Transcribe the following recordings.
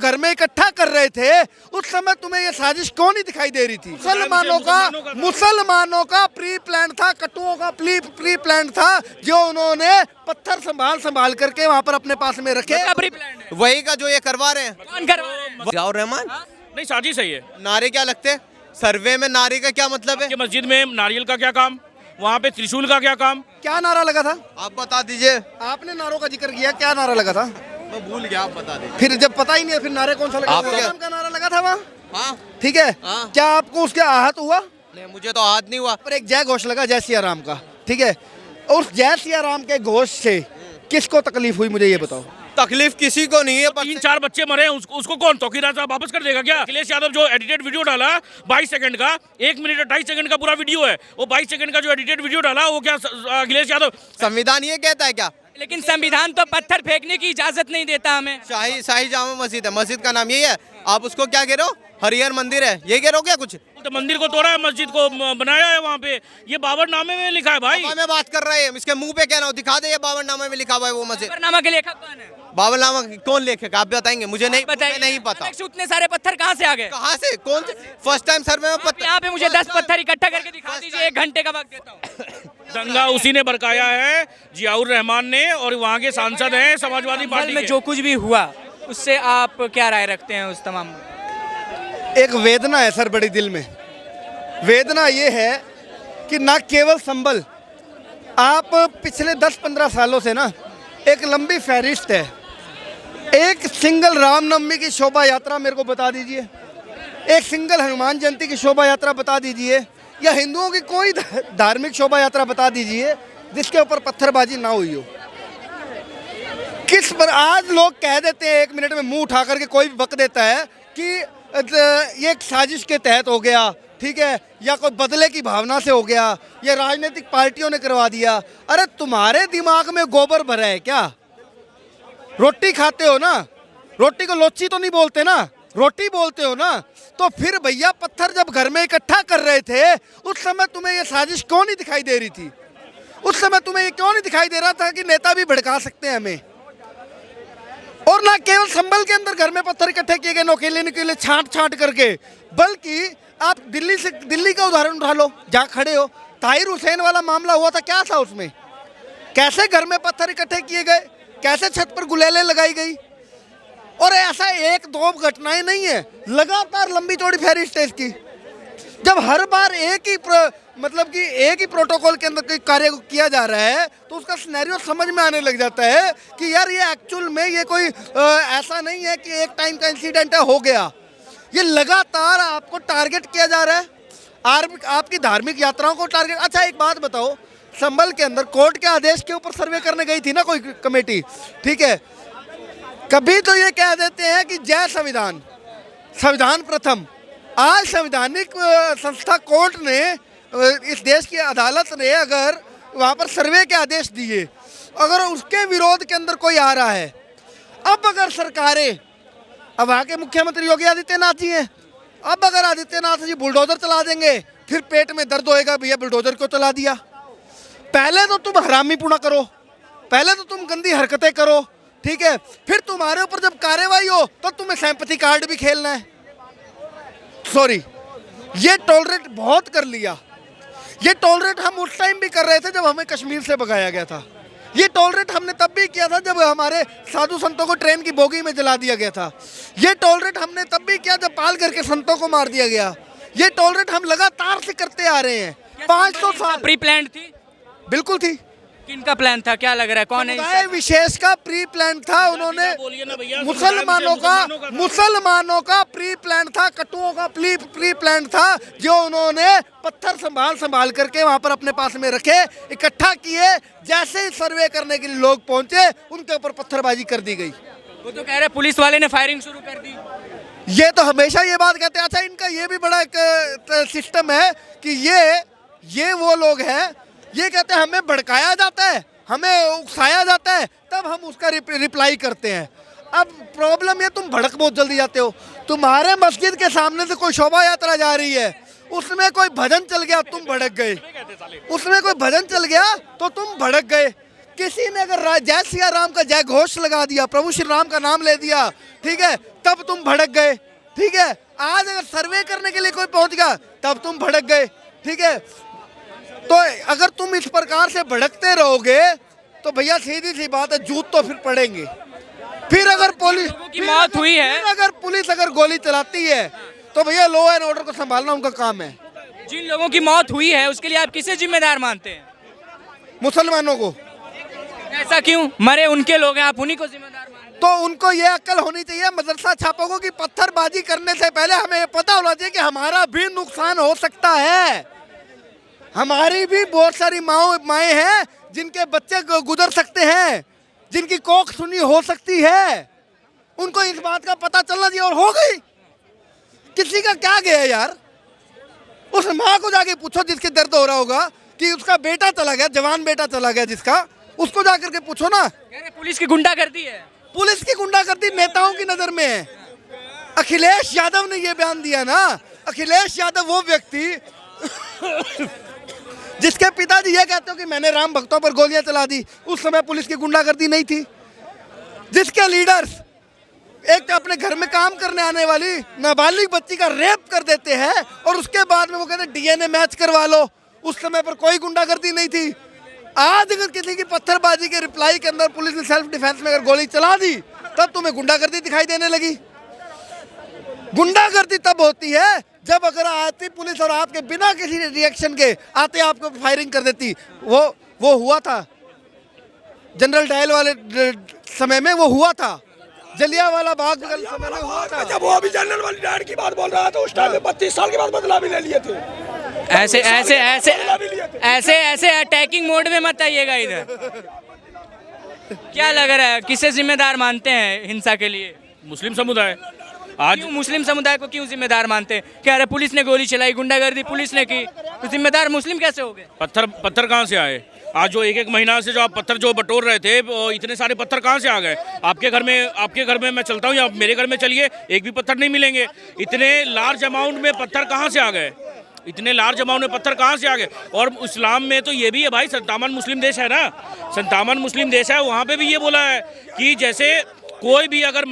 घर में इकट्ठा कर रहे थे उस समय तुम्हें ये साजिश क्यों नहीं दिखाई दे रही थी? मुसलमानों का प्री प्लान था, कट्टुओं का प्री प्लान था, जो उन्होंने पत्थर संभाल करके वहाँ पर अपने पास में रखे। वही का जो ये करवा रहे हैं। कौन करवा रहे हैं? जियाउर रहमान। नहीं, साजिश है ये। नारे क्या लगते हैं? सर्वे में नारे का क्या मतलब है? कि मस्जिद में नारियल का क्या काम, वहाँ पे त्रिशूल का क्या काम? क्या नारा लगा था? आप बता दीजिए। आपने नारों का जिक्र किया, क्या नारा लगा था? मैं भूल गया, आप बता दीजिए। फिर जब पता ही नहीं है फिर नारे कौन सा लगा? आपको का नारा लगा था वहाँ, हाँ ठीक है। हाँ। क्या आपको उसके आहत हुआ? नहीं, मुझे तो हाथ नहीं हुआ। पर एक जय घोष लगा जय सिया राम का, ठीक है। उस जय सिया राम के घोष से किसको तकलीफ हुई, मुझे ये बताओ। तकलीफ किसी को नहीं है। 3-4 बच्चे मरे, उसको कौन तौकीर साहब वापस कर देगा क्या? अखिलेश यादव जो एडिटेड वीडियो डाला 22 सेकंड का, 1 मिनट 28 सेकंड का पूरा वीडियो है, वो 22 सेकंड का जो एडिटेड वीडियो डाला वो क्या अखिलेश यादव? संविधान ये कहता है क्या? लेकिन संविधान तो पत्थर फेंकने की इजाजत नहीं देता हमें। शाही जामा मस्जिद है, मस्जिद का नाम यही है। आप उसको क्या कह रहे हो? हरिहर मंदिर है, ये कह रहे हो क्या कुछ? तो मंदिर को तोड़ा है, मस्जिद को बनाया है वहाँ पे, ये बाबरनामे में लिखा है भाई। में बात कर रहे हैं, इसके मुंह पे कह रहा हूँ, दिखा दे ये बाबरनामे में लिखा हुआ है वो मस्जिद। बाबरनामा के लेखक कौन है? बाबरनामा कौन लेखक आप बताएंगे? मुझे नहीं पता। उतने सारे पत्थर कहाँ से आ गए? कहाँ से? कौन से? फर्स्ट टाइम सर्वे में पत्थर? यहाँ पे मुझे 10 पत्थर इकट्ठा करके दिखा दीजिए, 1 घंटे का वक्त देता हूँ। दंगा उसी ने भड़काया है, जियाउर रहमान ने, और वहाँ के सांसद हैं समाजवादी पार्टी में। जो कुछ भी हुआ उससे आप क्या राय रखते हैं? उस तमाम एक वेदना है सर बड़ी दिल में। वेदना ये है कि ना केवल संभल, आप पिछले 10-15 सालों से ना एक लंबी फहरिस्त है। एक सिंगल रामनवमी की शोभा यात्रा मेरे को बता दीजिए, एक सिंगल हनुमान जयंती की शोभा यात्रा बता दीजिए, या हिंदुओं की कोई धार्मिक शोभा यात्रा बता दीजिए जिसके ऊपर पत्थरबाजी ना हुई हो। किस पर आज लोग कह देते हैं, 1 मिनट में मुंह उठा करके कोई भी बक देता है कि ये एक साजिश के तहत हो गया, ठीक है, या कोई बदले की भावना से हो गया, या राजनीतिक पार्टियों ने करवा दिया। अरे तुम्हारे दिमाग में गोबर भरा है क्या? रोटी खाते हो ना, रोटी को लोची तो नहीं बोलते ना, रोटी बोलते हो ना। तो फिर भैया पत्थर जब घर में इकट्ठा कर रहे थे उस समय तुम्हें ये साजिश क्यों नहीं दिखाई दे रही थी? उस समय तुम्हें ये क्यों नहीं दिखाई दे रहा था कि नेता भी भड़का सकते हैं हमें? और ना केवल संभल के अंदर घर में पत्थर इकट्ठे किए गए नोकेले छांट करके, बल्कि आप दिल्ली का उदाहरण उठा लो, जहाँ खड़े हो। ताहिर हुसैन वाला मामला हुआ था, क्या था उसमें? कैसे घर में पत्थर इकट्ठे किए गए, कैसे छत पर गुलेलें लगाई गई? और ऐसा 1-2 घटनाएं नहीं है, लगातार लंबी चौड़ी फहरिस्त है इसकी। जब हर बार एक ही प्रोटोकॉल के अंदर कोई कार्य किया जा रहा है तो उसका सिनेरियो समझ में आने लग जाता है कि यार ये एक्चुअल में ये कोई ऐसा नहीं है कि एक टाइम का इंसिडेंट है, हो गया। ये लगातार आपको टारगेट किया जा रहा है, आपकी धार्मिक यात्राओं को टारगेट। अच्छा एक बात बताओ, संभल के अंदर कोर्ट के आदेश के ऊपर सर्वे करने गई थी ना कोई कमेटी, ठीक है। कभी तो ये कह देते हैं कि जय संविधान, संविधान प्रथम। आज संवैधानिक संस्था कोर्ट ने, इस देश की अदालत ने अगर वहाँ पर सर्वे के आदेश दिए, अगर उसके विरोध के अंदर कोई आ रहा है, अब अगर सरकारें, अब वहाँ के मुख्यमंत्री योगी आदित्यनाथ जी हैं, अब अगर आदित्यनाथ जी बुलडोजर चला देंगे फिर पेट में दर्द होएगा, भैया बुलडोजर क्यों चला दिया? पहले तो तुम हरामीपुना करो, पहले तो तुम गंदी हरकतें करो, ठीक है, फिर तुम्हारे ऊपर जब कार्रवाई हो तो तुम्हें सिंपैथी कार्ड भी खेलना है। सॉरी, ये टॉलरेट बहुत कर लिया। ये टॉलरेट हम उस टाइम भी कर रहे थे जब हमें कश्मीर से भगाया गया था। ये टॉलरेट हमने तब भी किया था जब हमारे साधु संतों को ट्रेन की बोगी में जला दिया गया था। ये टॉलरेट हमने तब भी किया जब पाल करके संतों को मार दिया गया। ये टॉलरेट हम लगातार से करते आ रहे हैं। 500 साल प्री प्लान थी? बिल्कुल थी। किनका प्लान था, क्या लग रहा है, कौन है? विशेष का प्री प्लान था। उन्होंने मुसलमानों का प्री प्लान था, कट्टुओं का प्री प्लान था, जो उन्होंने पत्थर संभाल करके वहां पर अपने पास में रखे, इकट्ठा किए। जैसे ही सर्वे करने के लिए लोग पहुंचे उनके ऊपर पत्थरबाजी कर दी गई। वो तो कह रहे पुलिस वाले ने फायरिंग शुरू कर दी। ये तो हमेशा ये बात कहते हैं। अच्छा, इनका ये भी बड़ा एक सिस्टम है कि ये वो लोग हैं, ये कहते हैं हमें भड़काया जाता है, हमें उकसाया जाता है, तब हम उसका रिप्लाई करते हैं। अब प्रॉब्लम ये, तुम भड़क बहुत जल्दी जाते हो। तुम्हारे मस्जिद के सामने से कोई शोभा यात्रा जा रही है, उसमें कोई भजन चल गया, तुम भड़क गए। उसमें कोई भजन चल गया तो तुम भड़क गए। किसी ने अगर जय सिया राम का जय घोष लगा दिया, प्रभु श्री राम का नाम ले दिया, ठीक है, तब तुम भड़क गए, ठीक है। आज अगर सर्वे करने के लिए कोई पहुंच गया तब तुम भड़क गए, ठीक है। तो अगर तुम इस प्रकार से भड़कते रहोगे तो भैया सीधी सी बात है, जूत तो फिर पड़ेंगे। फिर अगर पुलिस की मौत हुई है, फिर अगर पुलिस अगर गोली चलाती है तो भैया लॉ एंड ऑर्डर को संभालना उनका काम है। जिन लोगों की मौत हुई है उसके लिए आप किसे जिम्मेदार मानते हैं? मुसलमानों को। ऐसा क्यों? मरे उनके लोग हैं, आप उन्हीं को जिम्मेदार मानते हैं? तो उनको ये अक्ल होनी चाहिए मदरसा छापकों की, पत्थरबाजी करने से पहले हमें ये पता होना चाहिए कि हमारा भी नुकसान हो सकता है। हमारी भी बहुत सारी माएँ हैं जिनके बच्चे गुजर सकते हैं, जिनकी कोख सुनी हो सकती है। उनको इस बात का पता चलना चाहिए, और हो गई। किसी का क्या गया यार, उस माँ को जाके पूछो जिसके दर्द हो रहा होगा कि उसका बेटा चला गया, जवान बेटा चला गया जिसका, उसको जाकर के पूछो ना। कह रहे पुलिस की गुंडागर्दी है। पुलिस की गुंडागर्दी नेताओं की नजर में है। अखिलेश यादव ने ये बयान दिया ना। अखिलेश यादव वो व्यक्ति जिसके पिताजी ये कहते हो कि मैंने राम भक्तों पर गोलियां चला दी, उस समय पुलिस की गुंडागर्दी नहीं थी। जिसके लीडर्स एक अपने घर में काम करने आने वाली नाबालिग बच्ची का रेप कर देते हैं और उसके बाद में वो कहते हैं डीएनए मैच करवा लो, उस समय पर कोई गुंडागर्दी नहीं थी। आज अगर किसी की पत्थरबाजी के रिप्लाई के अंदर पुलिस ने सेल्फ डिफेंस में अगर गोली चला दी तब तुम्हें गुंडागर्दी दिखाई देने लगी। गुंडागर्दी तब होती है जब अगर आती पुलिस और आपके बिना किसी रिएक्शन के आते आपको फायरिंग कर देती। वो हुआ था जनरल डायल वाले समय में, वो हुआ था जलियांवाला बाग के समय में हुआ था। जब वो अभी जनरल वाली डायल की बात बोल रहा था उस टाइम में 32 साल के बाद बदला भी ले लिए थे। ऐसे अटैकिंग मोड में मत आइएगा इधर। क्या लग रहा है, किसे जिम्मेदार मानते हैं हिंसा के लिए? मुस्लिम समुदाय। आज क्यों मुस्लिम समुदाय को क्यों जिम्मेदार मानते हैं? कह रहे पुलिस ने गोली चलाई, गुंडागर्दी पुलिस ने की, तो जिम्मेदार मुस्लिम कैसे हो गए? पत्थर कहाँ से आए? आज जो एक महीना से जो आप पत्थर जो बटोर रहे थे, इतने सारे पत्थर कहाँ से आ गए? आपके घर में मैं चलता हूँ या मेरे घर में चलिए, एक भी पत्थर नहीं मिलेंगे। इतने लार्ज अमाउंट में पत्थर कहाँ से आ गए? इतने लार्ज अमाउंट में पत्थर कहाँ से आ गए? और इस्लाम में तो ये भी है भाई, 57 मुस्लिम देश है ना, 57 मुस्लिम देश है, वहाँ पे भी ये बोला है कि जैसे कोई भी अगर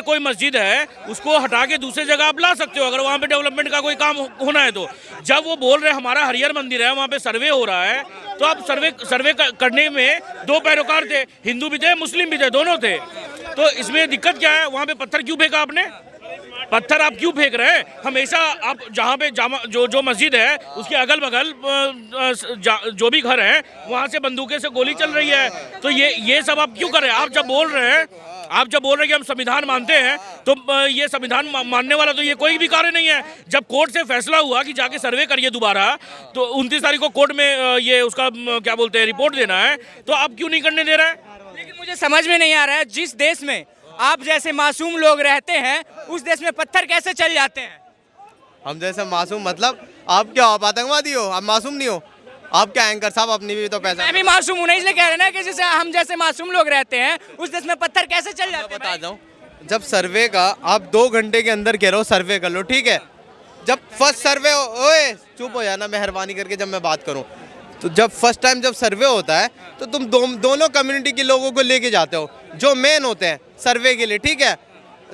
कोई मस्जिद है उसको हटा के दूसरे जगह आप ला सकते हो अगर वहाँ पे डेवलपमेंट का कोई काम होना है तो। जब वो बोल रहे हैं हमारा हरिहर मंदिर है, वहाँ पे सर्वे हो रहा है, तो आप सर्वे करने में दो पैरोकार थे, हिंदू भी थे मुस्लिम भी थे, दोनों थे। तो इसमें दिक्कत क्या है? वहाँ पे पत्थर क्यों फेंका आपने? पत्थर आप क्यों फेंक रहे हैं? हमेशा आप जहाँ पे जो मस्जिद है उसके अगल बगल जो भी घर हैं वहाँ से बंदूकें से गोली चल रही है। तो ये सब आप क्यों कर रहे हैं? आप जब बोल रहे हैं कि हम संविधान मानते हैं, तो ये संविधान मानने वाला तो ये कोई भी कार्य नहीं है। जब कोर्ट से फैसला हुआ कि जाके सर्वे करिए दोबारा, तो 29 तारीख को कोर्ट में ये उसका क्या बोलते हैं रिपोर्ट देना है, तो आप क्यों नहीं करने दे रहे हैं? लेकिन मुझे समझ में नहीं आ रहा है, जिस देश में आप जैसे मासूम लोग रहते हैं उस देश में पत्थर कैसे चल जाते हैं? हम जैसे मासूम मतलब आप क्या हो, आप आतंकवादी हो? आप मासूम नहीं हो? आप क्या एंकर साहब, अपनी भी तो पैसा। मैं भी मासूम हूँ ना, इसलिए कह रहे ना कि जैसे हम जैसे मासूम लोग रहते हैं उस देश में पत्थर कैसे चल जाते हैं? बता जाऊँ, जब सर्वे का आप 2 घंटे के अंदर कह रहे हो सर्वे कर लो, ठीक है। जब फर्स्ट सर्वे, ओए चुप हो जाना मेहरबानी करके जब मैं बात करूँ। तो जब फर्स्ट टाइम जब सर्वे होता है तो तुम दोनों कम्युनिटी के लोगों को लेके जाते हो जो मेन होते हैं सर्वे के लिए, ठीक है।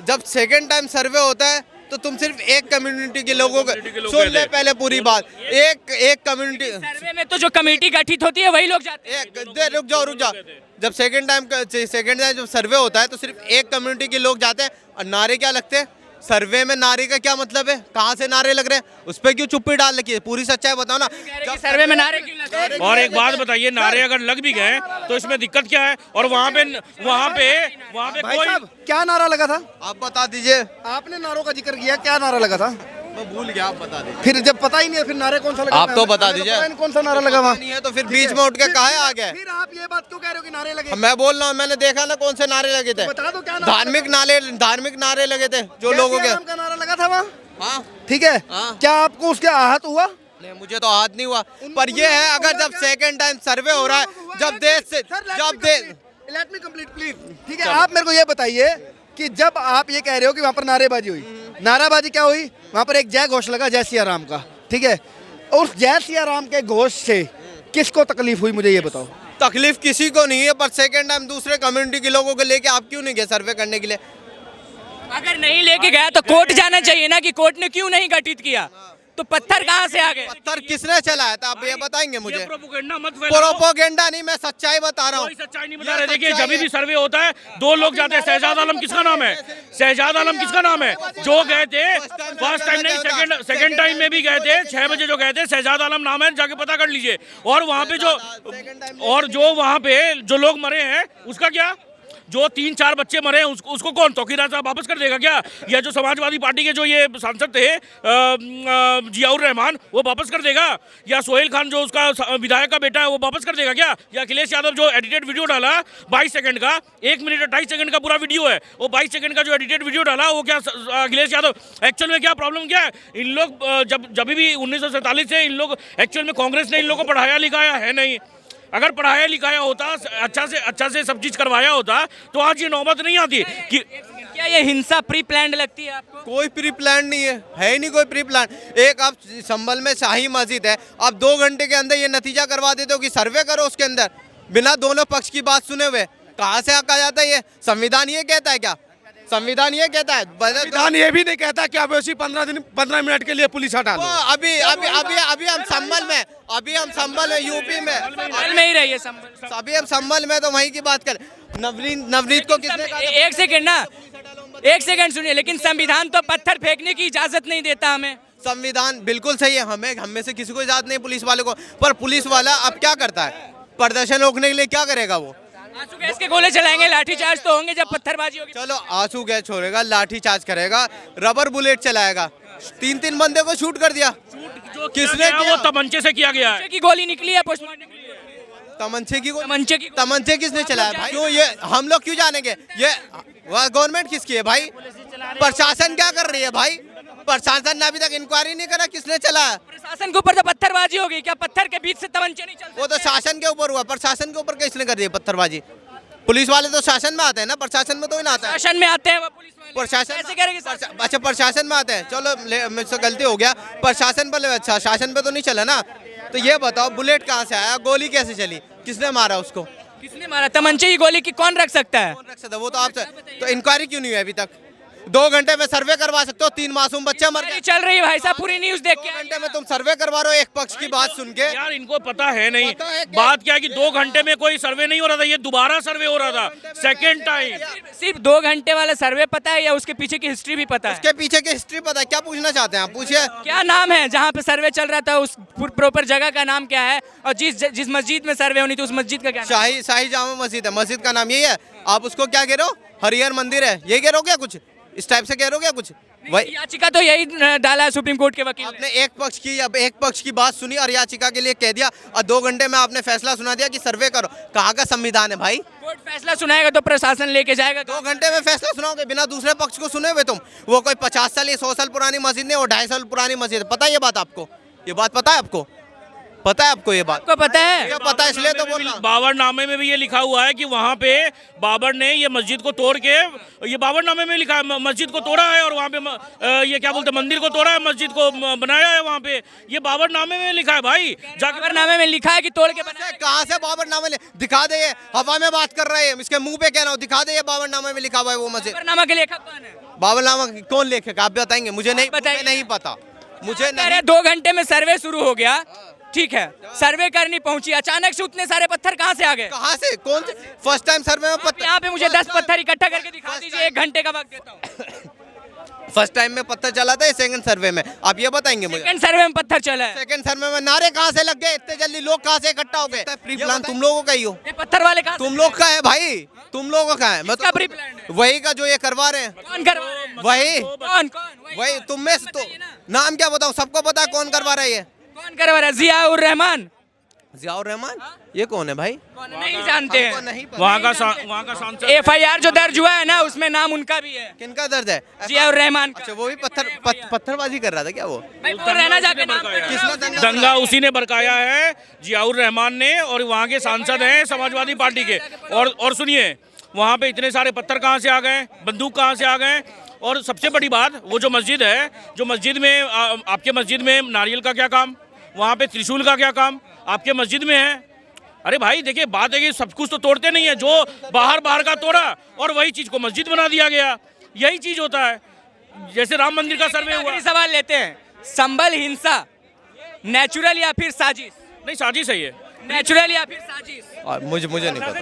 जब सेकंड टाइम सर्वे होता है तो तुम सिर्फ एक कम्युनिटी के लोगों को सुन ले पहले पूरी बात। एक कम्युनिटी सर्वे में तो जो कमेटी गठित होती है वही लोग जाते हैं। रुक जाओ। जब सेकंड टाइम जब सर्वे होता है तो सिर्फ एक कम्युनिटी के लोग जाते हैं। और नारे क्या लगते हैं सर्वे में? नारे का क्या मतलब है? कहाँ से नारे लग रहे हैं? उस पर क्यों चुप्पी डाल रखी है? पूरी सच्चाई बताओ ना। जब सर्वे में नारे क्यों लगते हैं? और एक बात बताइए, नारे अगर लग भी गए तो इसमें दिक्कत क्या है? और वहाँ पे भाई कोई साहब क्या नारा लगा था? आप बता दीजिए। आपने नारों का जिक्र किया, क्या नारा लगा था? मैं भूल गया, आप बता दीजिए। फिर जब पता ही नहीं है फिर नारे कौन सा लगा? आप तो बता दीजिए। कौन सा नारा लगा वहाँ? नहीं है तो फिर बीच में उठ के काहे आ गए? फिर आप ये बात क्यों कह रहे हो कि नारे लगे? मैं बोल रहा हूँ, मैंने देखा ना कौन से नारे लगे थे। बता दो क्या नारा? धार्मिक नारे लगे थे जो लोगों के। का नारा लगा था वहाँ, हाँ ठीक है। क्या आपको उसके आहत हुआ? नहीं, मुझे तो हाथ नहीं हुआ। पर ये है अगर जब सेकंड टाइम सर्वे हो रहा है, जब लेट मी कंप्लीट प्लीज, ठीक है। आप मेरे को ये बताइए कि जब आप ये कह रहे हो कि वहाँ पर नारेबाजी हुई, नाराबाजी क्या हुई? वहाँ पर एक जय घोष लगा जय सिया राम का, ठीक है। और उस जय सिया राम के घोष से किसको तकलीफ हुई मुझे ये बताओ? तकलीफ किसी को नहीं है, पर सेकंड टाइम दूसरे कम्युनिटी के लोगों को लेके आप क्यों नहीं गए सर्वे करने के लिए? अगर नहीं लेके गया तो कोर्ट जाना चाहिए ना, कि कोर्ट ने क्यों नहीं गठित किया, तो पत्थर कहाँ से आ गए? पत्थर किसने चलाया था आप ये बताएंगे मुझे? प्रोपोगेंडा मत फैलाओ। प्रोपोगेंडा नहीं, मैं सच्चाई बता रहा हूँ। कोई सच्चाई नहीं बता रहे। देखिए जब भी सर्वे होता है दो लोग जाते हैं। शहजाद आलम किसका नाम है? शहजाद आलम किसका नाम है? जो गए थे फर्स्ट टाइम नहीं, सेकंड टाइम में भी गए थे, 6 बजे जो गए थे, शहजाद आलम नाम है, जाके पता कर लीजिए। और वहाँ पे जो वहाँ पे जो लोग मरे हैं उसका क्या? जो 3-4 बच्चे मरे हैं उसको कौन तौकीर साहब वापस कर देगा क्या? या जो समाजवादी पार्टी के जो ये सांसद थे जियाउर रहमान, वो वापस कर देगा? या सोहेल खान जो उसका विधायक का बेटा है वो वापस कर देगा क्या? या अखिलेश यादव जो एडिटेड वीडियो डाला 22 सेकंड का, 1 मिनट 28 सेकंड का पूरा वीडियो है, वो 22 सेकंड का जो एडिटेड वीडियो डाला वो क्या अखिलेश यादव एक्चुअल में क्या प्रॉब्लम क्या है? इन लोग जब भी 1947 से इन लोग एक्चुअल में कांग्रेस ने इन लोगों को पढ़ाया लिखाया है नहीं। अगर पढ़ाया लिखाया होता, अच्छा से सब चीज करवाया होता तो आज ये नौबत नहीं आती कि क्या ये हिंसा प्री प्लान्ड लगती है आपको? कोई प्री प्लान नहीं है ही नहीं कोई प्री प्लान। एक आप संभल में शाही मस्जिद है, आप 2 घंटे के अंदर ये नतीजा करवा देते हो कि सर्वे करो उसके अंदर, बिना दोनों पक्ष की बात सुने हुए। कहाँ से कहा जाता है? ये संविधान ये कहता है क्या? संविधान ये कहता है? संविधान ये भी नहीं कहता कि आप उसी 15 मिनट के लिए पुलिस हटा दो। अभी हम संभल में यूपी में संभल में ही रहिए, संभल। अभी हम संभल में तो वहीं की बात कर। नवनीत को किसने कहा? एक सेकंड ना, एक सेकंड सुनिए। लेकिन संविधान तो पत्थर फेंकने की इजाजत नहीं देता हमें। संविधान बिल्कुल सही है, हम में से किसी को इजाजत नहीं पुलिस वाले को। पर पुलिस वाला अब क्या करता है? प्रदर्शन रोकने के लिए क्या करेगा वो? आंसू गैस के गोले चलाएंगे, लाठीचार्ज तो होंगे जब पत्थरबाजी होगी। चलो आंसू गैस छोड़ेगा, लाठी चार्ज करेगा, रबर बुलेट चलाएगा। 3 बंदे को शूट कर दिया। किसने किया? वो तमंचे से किया गया है। की गोली निकली है, पोस्टमार्टम तमंचे किसने चलाया भाई? क्यों ये हम लोग क्यों जानेंगे? ये गवर्नमेंट किसकी है भाई? प्रशासन क्या कर रही है भाई? प्रशासन ने अभी तक इंक्वायरी नहीं करा किसने चलाया। प्रशासन के ऊपर तो पत्थरबाजी होगी क्या? पत्थर के बीच से तमंचे नहीं चलते? वो तो शासन के ऊपर हुआ, प्रशासन के ऊपर किसने कर दिया पत्थरबाजी? पुलिस वाले तो शासन में आते हैं ना, प्रशासन में तो ही ना आता है। शासन में आते हैं वो पुलिस वाले। प्रशासन कैसे करेंगे? अच्छा प्रशासन में आते हैं, चलो मुझसे गलती हो गया। प्रशासन पर अच्छा शासन पे तो नहीं चला ना। तो ये बताओ बुलेट कहाँ से आया, गोली कैसे चली, किसने मारा उसको? किसने मारा? तमंचे की गोली की कौन रख सकता है? कौन रख सकता है? वो तो आपसे तो इंक्वायरी क्यों नहीं हुई अभी तक? 2 घंटे में सर्वे करवा सकते हो, 3 मासूम बच्चे मर गए। चल रही है भाई साहब, पूरी न्यूज देख के। 2 घंटे में तुम सर्वे करवा रहे हो एक पक्ष की बात सुन के। यार इनको पता है नहीं। बात क्या है कि 2 घंटे में कोई सर्वे नहीं हो रहा था, ये दोबारा सर्वे हो रहा था सेकंड टाइम। सिर्फ 2 घंटे वाला सर्वे पता है या उसके पीछे की हिस्ट्री भी पता है? उसके पीछे की हिस्ट्री पता है। क्या पूछना चाहते हैं आप? पूछिए। क्या नाम है जहाँ पे सर्वे चल रहा था? उस प्रॉपर जगह का नाम क्या है? और जिस मस्जिद में सर्वे होनी थी उस मस्जिद का क्या नाम? शाही जामा मस्जिद है, मस्जिद का नाम यही है। आप उसको क्या कह रहे हो? हरिहर मंदिर है, ये कह रहे हो क्या? कुछ इस टाइप से कह रहे हो क्या? कुछ वही याचिका तो यही डाला है सुप्रीम कोर्ट के वकील ने। आपने एक पक्ष की बात सुनी और याचिका के लिए कह दिया, और 2 घंटे में आपने फैसला सुना दिया कि सर्वे करो। कहाँ का संविधान है भाई? कोर्ट फैसला सुनाएगा तो प्रशासन लेके जाएगा। 2 घंटे में फैसला सुनाओगे बिना दूसरे पक्ष को सुने हुए तुम? वो कोई 50 साल या 100 साल पुरानी मस्जिद नहीं, वो 250 साल पुरानी मस्जिद है। पता है ये बात आपको? ये बात पता है आपको? पता है आपको ये बात? आपको पता है? ये पता है इसलिए तो बोल रहा हूं। बाबरनामे में भी ये लिखा हुआ है कि वहाँ पे बाबर ने ये मस्जिद को तोड़ के, ये बाबरनामे में लिखा है, मस्जिद को तोड़ा है और वहाँ पे ये क्या बोलते हैं, मंदिर को तोड़ा है, मस्जिद को बनाया है वहाँ पे। ये बाबरनामे में लिखा है भाई। बाबरनामे में लिखा है कि तोड़ के बनाया। कहाँ से बाबरनामे दिखा दे? ये हवा में बात कर रहे हैं, इसके मुंह पे कह रहा हूँ, दिखा दे ये बाबरनामे में लिखा हुआ है वो मस्जिद। बाबरनामा के लेखक कौन है? बाबरनामा कौन लेखक आप बताएंगे? मुझे नहीं पता। मुझे नहीं। 2 घंटे में सर्वे शुरू हो गया, ठीक है, सर्वे करनी पहुंची, अचानक से उतने सारे पत्थर कहाँ से आ गए? कहाँ से? कौन से? फर्स्ट टाइम सर्वे में पत्थर? यहाँ पे मुझे 10 पत्थर इकट्ठा करके दिखा दीजिए, 1 घंटे का वक्त देता हूँ। फर्स्ट टाइम में पत्थर चला था, सेकंड सर्वे में? आप ये बताएंगे मुझे। सेकंड सर्वे में पत्थर चला है। सेकंड सर्वे में नारे कहाँ से लग गए इतने जल्दी? लोग कहाँ से इकट्ठा हो गए? प्री प्लान तुम लोगों का ही हो। ये पत्थर वाले कहाँ? तुम लोग का है भाई, तुम लोगों का है। किसका प्री प्लान है? वही का जो ये करवा रहे हैं। कौन करवा रहे हैं? वही कौन? वही तुम में से तो नाम क्या बताऊं? सबको पता है कौन करवा रहा है ये। कौन करवा रहा है? जियाउर रहमान। जियाउर रहमान ये कौन है भाई? नहीं जानते हैं। नहीं पता। वहाँ का सांसद FIR जो दर्ज हुआ है ना उसमें नाम उनका भी है। किनका दर्द है? जियाउर रहमान का। अच्छा वो भी पत्थरबाजी कर रहा था क्या वो? भाई वो रहना जाके नाम किसने दंगा उसी ने भड़काया है, जियाउर रहमान ने, और वहाँ के सांसद हैं समाजवादी पार्टी के। और सुनिए, वहाँ पे इतने सारे पत्थर कहाँ से आ गए, बंदूक कहाँ से आ गए? और सबसे बड़ी बात, वो जो मस्जिद है, जो मस्जिद में आपके मस्जिद में नारियल का क्या काम, वहाँ पे त्रिशूल का क्या काम आपके मस्जिद में है? अरे भाई देखिए, बात है कि सब कुछ तो तोड़ते नहीं है, जो बाहर का तोड़ा और वही चीज को मस्जिद बना दिया गया, यही चीज होता है। जैसे राम मंदिर का सर्वे हुआ। आखिरी सवाल लेते हैं, संभल हिंसा नेचुरल या फिर साजिश? नहीं, साजिश है ये। नेचुरल या फिर साजिश? मुझे नहीं पता।